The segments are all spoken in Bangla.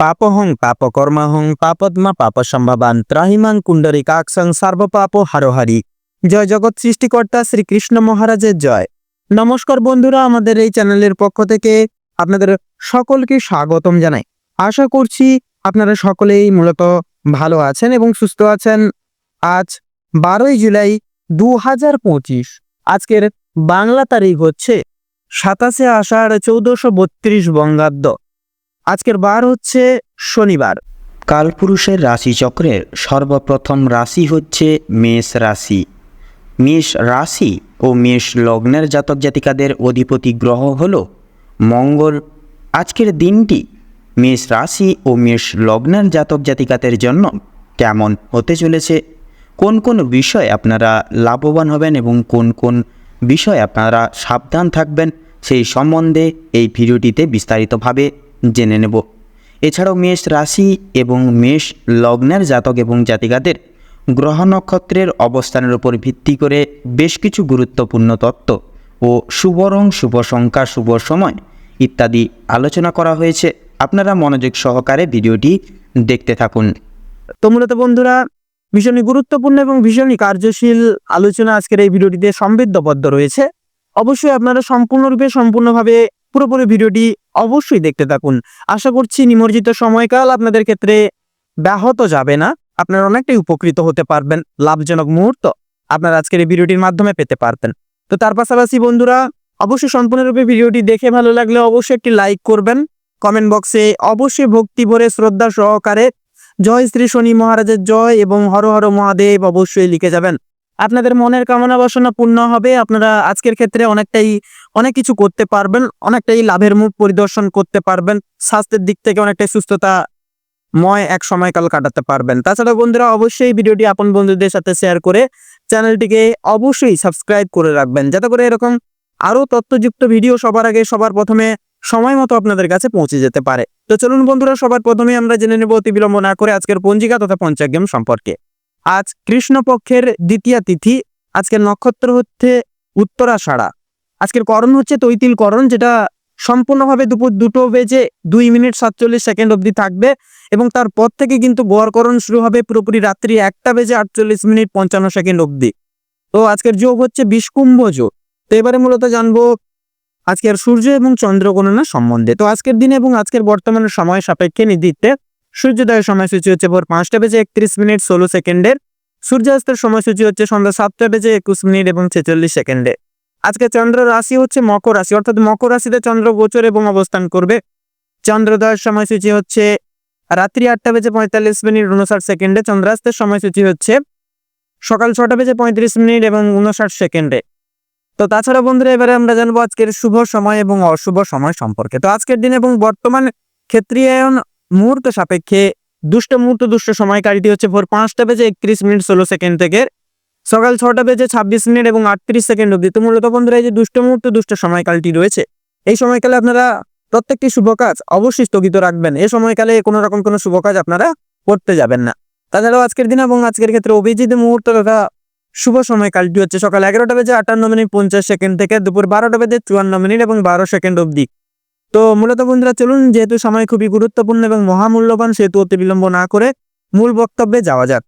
পাপহং পাপকর্মাহং পাপদ্মা পাপসম্ভবান ত্রাহিমাং কুণ্ডরিকাক্ষং সর্বপাপ হারোহারি। জয় জগৎ সৃষ্টিকর্তা শ্রীকৃষ্ণ মহারাজের জয়। নমস্কার বন্ধুরা, আমাদের এই চ্যানেলের পক্ষ থেকে আপনাদের সকলকে স্বাগতম জানাই। আশা করছি আপনারা সকলেই মূলত ভালো আছেন এবং সুস্থ আছেন। আজ 12ই জুলাই 2025। আজকের বাংলা তারিখ হচ্ছে 27শে আষাঢ় 1432 বঙ্গাব্দ। আজকের বার হচ্ছে শনিবার। কালপুরুষের রাশিচক্রের সর্বপ্রথম রাশি হচ্ছে মেষ রাশি। মেষ রাশি ও মেষ লগ্নের জাতক জাতিকাদের অধিপতি গ্রহ হল মঙ্গল। আজকের দিনটি মেষ রাশি ও মেষ লগ্নের জাতক জাতিকাদের জন্য কেমন হতে চলেছে, কোন কোন বিষয়ে আপনারা লাভবান হবেন এবং কোন কোন বিষয়ে আপনারা সাবধান থাকবেন, সেই সম্বন্ধে এই ভিডিওটিতে বিস্তারিতভাবে জেনে নেব। এছাড়াও মেষ রাশি এবং মেষ লগ্নের জাতক এবং জাতিকাদের গ্রহ নক্ষত্রের অবস্থানের উপর ভিত্তি করে বেশ কিছু গুরুত্বপূর্ণ তত্ত্ব ও শুভ রং, শুভ সংখ্যা, শুভ সময় ইত্যাদি আলোচনা করা হয়েছে। আপনারা মনোযোগ সহকারে ভিডিওটি দেখতে থাকুন। তো মূলত বন্ধুরা, ভীষণই গুরুত্বপূর্ণ এবং ভীষণই কার্যশীল আলোচনা আজকের এই ভিডিওটিতে সমৃদ্ধবদ্ধ রয়েছে। অবশ্যই আপনারা সম্পূর্ণভাবে পুরোপুরি ভিডিওটি অবশ্যই দেখতে থাকুন। আশা করছি নিমজ্জিত সময়কাল আপনাদের ক্ষেত্রে ব্যাহত যাবে না, আপনারা অনেকটাই উপকৃত হতে পারবেন, লাভজনক মুহূর্ত আপনারা আজকের এই ভিডিওটির মাধ্যমে পেতে পারবেন। তো তার পাশাপাশি বন্ধুরা, অবশ্যই সম্পূর্ণরূপে ভিডিওটি দেখে ভালো লাগলে অবশ্যই একটি লাইক করবেন। কমেন্ট বক্সে অবশ্যই ভক্তি ভরে শ্রদ্ধা সহকারে জয় শ্রী শনি মহারাজের জয় এবং হর হর মহাদেব অবশ্যই লিখে যাবেন। আপনাদের মনের কামনা বাসনা পূর্ণ হবে। আপনারা আজকের ক্ষেত্রে অনেক কিছু করতে পারবেন, অনেকটাই লাভের মুখ পরিদর্শন করতে পারবেন, স্বাস্থ্যের দিক থেকে অনেকটাই সুস্থতাময় এক সময়কাল কাটাতে পারবেন। তাছাড়া বন্ধুরা, অবশ্যই ভিডিওটি আপন বন্ধুদের সাথে শেয়ার করে চ্যানেলটিকে অবশ্যই সাবস্ক্রাইব করে রাখবেন, যাতে করে এরকম আরও তথ্যযুক্ত ভিডিও সবার আগে সবার প্রথমে সময় মতো আপনাদের কাছে পৌঁছে যেতে পারে। তো চলুন বন্ধুরা, সবার প্রথমে আমরা জেনে নেব অতি বিলম্ব না করে আজকের পঞ্জিকা তথা পঞ্চাগ্রাম সম্পর্কে। আজ কৃষ্ণপক্ষের দ্বিতীয়া তিথি। আজকের নক্ষত্র হচ্ছে উত্তরাষাঢ়া। আজকের করণ হচ্ছে তৈতিল করণ, যেটা সম্পূর্ণভাবে দুপুর 2:02:47 অবধি থাকবে এবং তারপর থেকে কিন্তু গড়করণ শুরু হবে পুরোপুরি রাত্রি 1:48:55 অবধি। তো আজকের যোগ হচ্ছে বিষকুম্ভ যোগ। তো এবারে মূলত জানবো আজকের সূর্য এবং চন্দ্র গণনা সম্বন্ধে। তো আজকের দিনে এবং আজকের বর্তমানের সময় সাপেক্ষে নির্দিতে সূর্যোদয়ের সময়সূচি হচ্ছে ভোর 5:31:16। সূর্যাস্তের সময়সূচি হচ্ছে সন্ধ্যা 7:21:46। আজকে চন্দ্র রাশি হচ্ছে মকর রাশি, অর্থাৎ মকর রাশিতে চন্দ্র গোচর এবং অবস্থান করবে। চন্দ্রোদয়ের সময়সূচি হচ্ছে রাত্রি 8:45:59। চন্দ্রাস্তের সময়সূচি হচ্ছে সকাল 6:35:59। তো তাছাড়া বন্ধুরা, এবারে আমরা জানবো আজকের শুভ সময় এবং অশুভ সময় সম্পর্কে। তো আজকের দিন এবং বর্তমান ক্ষেত্রীয়ায়ন মুহূর্ত সাপেক্ষে দুষ্ট সময়কালটি হচ্ছে ভোর 5:31:16 থেকে সকাল 6:26:38 অবধি। তো মূলত বন্ধুরা, এই যে দুষ্ট সময়কালটি রয়েছে, এই সময়কালে আপনারা প্রত্যেকটি শুভ কাজ অবশ্যই স্থগিত রাখবেন। এই সময়কালে কোনো রকম কোনো শুভ কাজ আপনারা করতে যাবেন না। তাছাড়াও আজকের দিন এবং আজকের ক্ষেত্রে অভিজিৎ মুহূর্ত তথা শুভ সময়কালটি হচ্ছে সকাল 11:58:50 থেকে দুপুর 12:54 এবং 12 অবধি। তো মূলত বন্ধুরা, চলুন, যেহেতু সময় খুবই গুরুত্বপূর্ণ এবং মহামূল্যবান, সেহেতু অতি বিলম্ব না করে মূল বক্তব্যে যাওয়া যাক।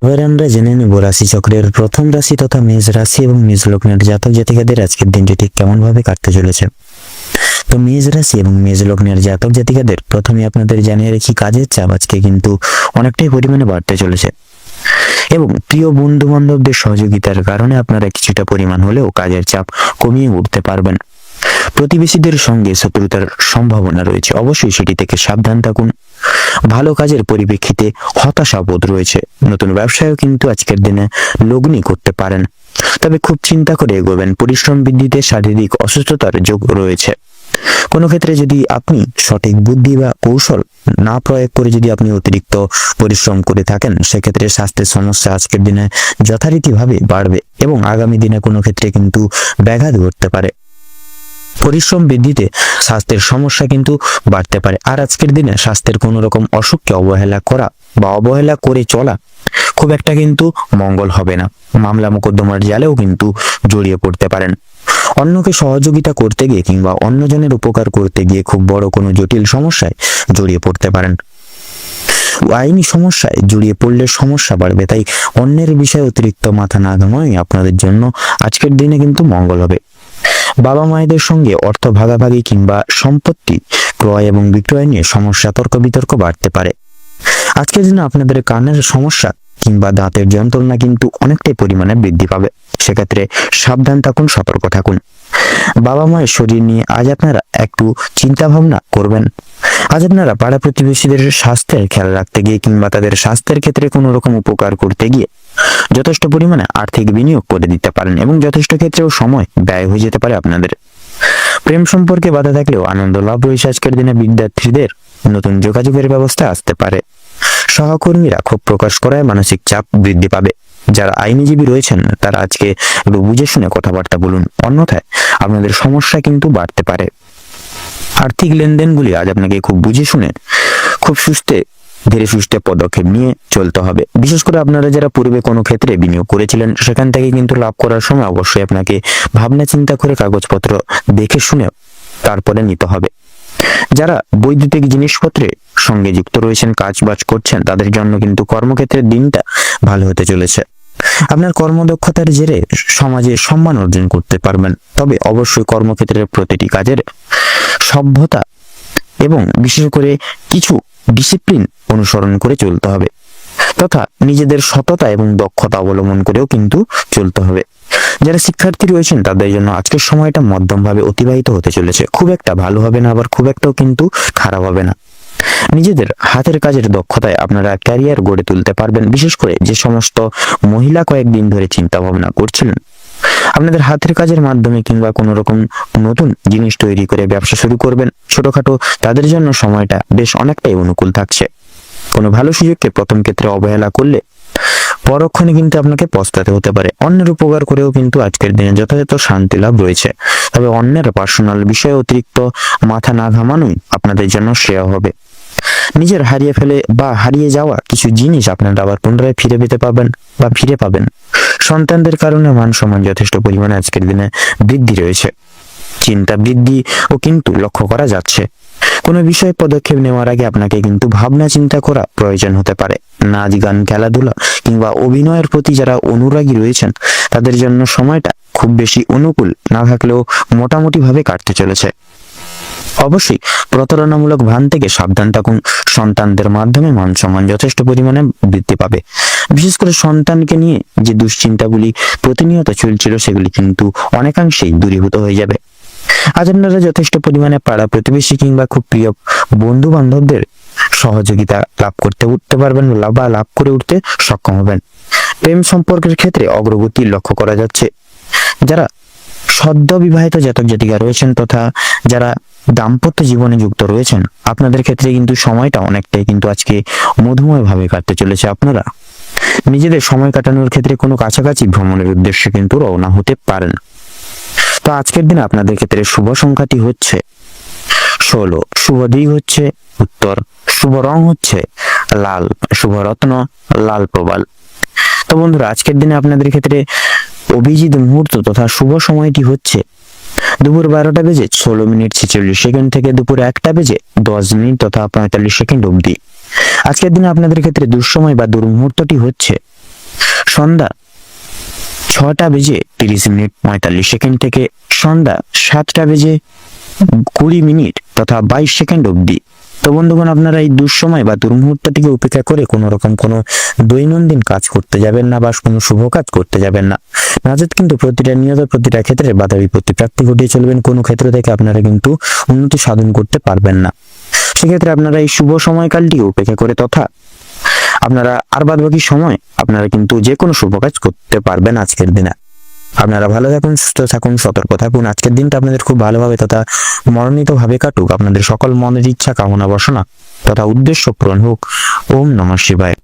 এবার আমরা জেনে নেব রাশি চক্রের প্রথম রাশি তথা মেষ রাশি এবং মেষ লগ্নের জাতক জাতিকাদের আজকের দিনটি ঠিক কেমন ভাবে কাটতে চলেছে। তো মেষ রাশি এবং মেষ লগ্নের জাতক জাতিকাদের প্রথমে আপনাদের জানিয়ে রাখি, কাজের চাপ আজকে কিন্তু অনেকটাই পরিমাণে বাড়তে চলেছে এবং প্রিয় বন্ধু বান্ধবদের সহযোগিতার কারণে আপনারা কিছুটা পরিমাণ হলেও কাজের চাপ কমিয়ে উঠতে পারবেন। প্রতিবেশীদের সঙ্গে শত্রুতার সম্ভাবনা রয়েছে, অবশ্যই সেটি থেকে সাবধান থাকুন। ভালো কাজের পরিপ্রেক্ষিতে হতাশা বোধ রয়েছে। নতুন ব্যবসায়ও কিন্তু আজকের দিনে লগ্নি করতে পারেন, তবে খুব চিন্তা করে এগোবেন। পরিশ্রম বৃদ্ধিতে শারীরিক অসুস্থতার যোগ রয়েছে। কোনো ক্ষেত্রে যদি আপনি সঠিক বুদ্ধি বা কৌশল না প্রয়োগ করে যদি আপনি অতিরিক্ত পরিশ্রম করে থাকেন, সেক্ষেত্রে স্বাস্থ্যের সমস্যা আজকের দিনে যথারীতিভাবে বাড়বে এবং আগামী দিনে কোনো ক্ষেত্রে কিন্তু ব্যাঘাত ঘটতে পারে। পরিশ্রম বৃদ্ধিতে স্বাস্থ্যের সমস্যা কিন্তু বাড়তে পারে। আর আজকের দিনে স্বাস্থ্যের কোনো রকম অসুখকে অবহেলা করা বা অবহেলা করে চলা খুব একটা কিন্তু মঙ্গল হবে না। মামলা মোকদ্দমার জালেও কিন্তু জড়িয়ে পড়তে পারেন। অন্যকে সহযোগিতা করতে গিয়ে কিংবা অন্যজনের উপকার করতে গিয়ে খুব বড় কোনো জটিল সমস্যায় জড়িয়ে পড়তে পারেন। আইনি সমস্যায় জড়িয়ে পড়লে সমস্যা বাড়বে, তাই অন্যের বিষয়ে অতিরিক্ত মাথা না ঘামানোই আপনাদের জন্য আজকের দিনে কিন্তু মঙ্গল হবে। বাবা মায়েদের সঙ্গে অর্থ ভাগাভাগি কিংবা সম্পত্তি ক্রয় এবং বিক্রয় নিয়ে সমস্যা তর্ক বিতর্ক বাড়তে পারে। আজকের দিনে আপনাদের কানের সমস্যা কিংবা দাঁতের যন্ত্রণা কিন্তু অনেকটাই পরিমাণে বৃদ্ধি পাবে। সেক্ষেত্রে সাবধান থাকুন, সতর্ক থাকুন। বাবা মায়ের শরীর নিয়ে আজ আপনারা একটু চিন্তা ভাবনা করবেন। আজ আপনারা পাড়া প্রতিবেশীদের স্বাস্থ্যের খেয়াল রাখতে গিয়ে কিংবা তাদের স্বাস্থ্যের ক্ষেত্রে কোনো রকম উপকার করতে গিয়ে যথেষ্ট পরিমাণে আর্থিক বিনিয়োগ করে দিতে পারেন এবং যথেষ্ট ক্ষেত্রেও সময় ব্যয় হয়ে যেতে পারে আপনাদের। প্রেম সম্পর্কে বাধা থাকলেও আনন্দ লাভ রয়েছে আজকের দিনে। বিদ্যার্থীদের নতুন যোগাযোগের ব্যবস্থা আসতে পারে। সহকর্মীরা ক্ষোভ প্রকাশ করায় মানসিক চাপ বৃদ্ধি পাবে। যারা আইনজীবী রয়েছেন তারা আজকে একটু বুঝে শুনে কথাবার্তা বলুন, অন্যথায় আপনাদের সমস্যা কিন্তু বাড়তে পারে। আর্থিক লেনদেনগুলি আজ আপনাকে খুব বুঝে শুনে খুব ধীরে সুস্থে পদক্ষেপ নিয়ে চলতে হবে। বিশেষ করে আপনারা যারা পূর্বে কোনো ক্ষেত্রে বিনিয়োগ করেছিলেন সেখান থেকে কিন্তু লাভ করার সময় অবশ্যই আপনাকে ভাবনা চিন্তা করে কাগজপত্র দেখে শুনে তারপরে নিতে হবে। যারা বৈদ্যুতিক জিনিসপত্রের সঙ্গে যুক্ত রয়েছেন, কাজ বাজ করছেন, তাদের জন্য কিন্তু কর্মক্ষেত্রের দিনটা ভালো হতে চলেছে। আপনার কর্মদক্ষতার জেরে সমাজে সম্মান অর্জন করতে পারবেন। তবে অবশ্যই কর্মক্ষেত্রের প্রতিটি কাজের সভ্যতা এবং বিশেষ করে কিছু ডিসিপ্লিন অনুসরণ করে চলতে হবে, তথা নিজেদের সততা এবং দক্ষতা অবলম্বন করেও কিন্তু চলতে হবে। যারা শিক্ষার্থী রয়েছেন তাদের জন্য আজকের সময়টা মধ্যমভাবে অতিবাহিত হতে চলেছে। খুব একটা ভালো হবে না, আবার খুব একটাও কিন্তু খারাপ হবে না। নিজেদের হাতের কাজের দক্ষতায় আপনারা ক্যারিয়ার গড়ে তুলতে পারবেন। বিশেষ করে যে সমস্ত মহিলা কয়েকদিন ধরে চিন্তা ভাবনা করছিলেন আপনাদের হাতের কাজের মাধ্যমে কিংবা কোনো রকম নতুন জিনিস তৈরি করে ব্যবসা শুরু করবেন ছোটখাটো, তাদের জন্য সময়টা বেশ অনেকটাই অনুকূল থাকছে। কোনো ভালো সুযোগকে প্রথম ক্ষেত্রে অবহেলা করলে পরক্ষণে কিন্তু আপনাকে পস্তাতে হতে পারে। অন্যের উপকার করেও কিন্তু আজকের দিনে যথাযথ শান্তি লাভ রয়েছে। তবে অন্যের পার্সোনাল বিষয়ে অতিরিক্ত মাথা না ঘামানোই আপনাদের জন্য শ্রেয় হবে। নিজের হারিয়ে ফেলে বা হারিয়ে যাওয়া কিছু জিনিস আপনারা আবার পুনরায় ফিরে পাবেন। সন্তানদের কারণে মান সম্মান যথেষ্ট পরিমাণে আজকের দিনে বৃদ্ধি রয়েছে। চিন্তা বৃদ্ধি ও কিন্তু লক্ষ্য করা যাচ্ছে। কোনো বিষয়ে পদক্ষেপ নেওয়ার আগে আপনাকে কিন্তু ভাবনা চিন্তা করা প্রয়োজন হতে পারে। নাচ গান, খেলাধুলা কিংবা অভিনয়ের প্রতি যারা অনুরাগী রয়েছেন তাদের জন্য সময়টা খুব বেশি অনুকূল না থাকলেও মোটামুটি ভাবে কাটতে চলেছে। অবশ্যই প্রতারণামূলক ভান থেকে সাবধান থাকুন। সন্তানদের মাধ্যমে মান সম্মান যথেষ্ট পরিমাণে বৃদ্ধি পাবে। বিশেষ করে সন্তানকে নিয়ে যে দুশ্চিন্তাগুলি প্রতিনিয়ত চলছিল সেগুলি কিন্তু অনেকাংশেই দূরীভূত হয়ে যাবে। আজ আপনারা যথেষ্ট পরিমাণে পাড়া প্রতিবেশী কিংবা খুব প্রিয় বন্ধু বান্ধবদের সহযোগিতা লাভ করে উঠতে সক্ষম হবেন। প্রেম সম্পর্কের ক্ষেত্রে অগ্রগতি লক্ষ্য করা যাচ্ছে। যারা সদ্য বিবাহিত জাতক জাতিকা রয়েছেন তথা যারা দাম্পত্য জীবনে যুক্ত রয়েছেন আপনাদের ক্ষেত্রে কিন্তু সময়টা অনেকটাই কিন্তু আজকে মধুময় ভাবে কাটতে চলেছে। আপনারা নিজেদের সময় কাটানোর ক্ষেত্রে কোনো কাছাকাছি ভ্রমণের উদ্দেশ্যে কিন্তু রওনা হতে পারেন। তো আজকের দিনে আপনাদের ক্ষেত্রে শুভ সংখ্যাটি হচ্ছে 16, শুভ দিক হচ্ছে উত্তর, শুভ রং হচ্ছে লাল, শুভ রত্ন লাল প্রবাল। তো বন্ধুরা আজকের দিনে আপনাদের ক্ষেত্রে অভিজিৎ মুহূর্ত তথা শুভ সময়টি হচ্ছে দুপুর 12টা বেজে 16 মিনিট 46 সেকেন্ড থেকে দুপুর 1টা বেজে 10 মিনিট তথা 45 সেকেন্ড অবধি। আজকের দিনে আপনাদের ক্ষেত্রে দুঃসময় বা দুর্মুহূর্তটি হচ্ছে সন্ধ্যা 6টা বেজে 30 মিনিট 45 সেকেন্ড থেকে সন্ধ্যা 7টা বেজে 20 মিনিট তথা 22 সেকেন্ড অবধি। তো বন্ধুগণ আপনারা এই দুঃসময় বা দুর্মুহূর্তটিকে উপেক্ষা করে কোনো রকম কোনো দৈনন্দিন কাজ করতে যাবেন না বা কোনো শুভ কাজ করতে যাবেন না। নচেত কিন্তু প্রতিটা ক্ষেত্রে বাধা বিপত্তি প্রাপ্তি ঘটিয়ে চলবেন। কোনো ক্ষেত্র থেকে আপনারা কিন্তু উন্নতি সাধন করতে পারবেন না। সেক্ষেত্রে আপনারা এই শুভ সময়কালটিকে উপেক্ষা করে তথা আপনারা আর বাদবাকি সময় আপনারা কিন্তু যে কোনো শুভ কাজ করতে পারবেন আজকের দিনে। আপনারা ভালো থাকুন, সুস্থ থাকুন, সতর্ক থাকুন। আজকের দিনটা আপনাদের খুব ভালোভাবে তথা মনোনীত ভাবে কাটুক। আপনাদের সকল মনের ইচ্ছা, কামনা, বাসনা তথা উদ্দেশ্য পূরণ হোক। ওম নমঃ শিবায়।